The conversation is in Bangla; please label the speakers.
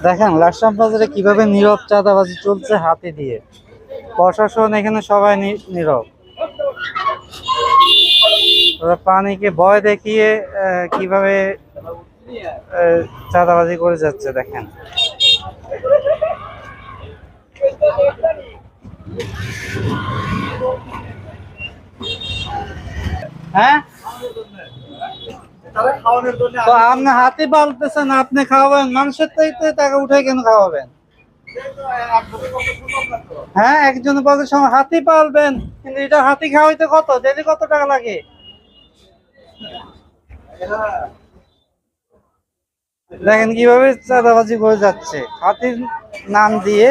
Speaker 1: দেখেন লাকসাম বাজারে কিভাবে নীরব চাঁদাবাজি চলছে হাতে দিয়ে। প্রশাসন এখানে সবাই নীরব। ওরা পানিকে ভয় দেখিয়ে কিভাবে চাঁদাবাজি করে যাচ্ছে দেখেন। হ্যাঁ, তো আপনি হাতি পালতেছেন, আপনি খাওয়াবেন, মানুষের থেকে টাকা উঠে কেন খাওয়াবেন? হ্যাঁ, একজন বলে সময় হাতি পালবেন, কিন্তু এটা হাতি খাওয়াইতে কত ডেলি কত টাকা লাগে? দেখেন কিভাবে চাঁদাবাজি করে যাচ্ছে হাতির নাম দিয়ে।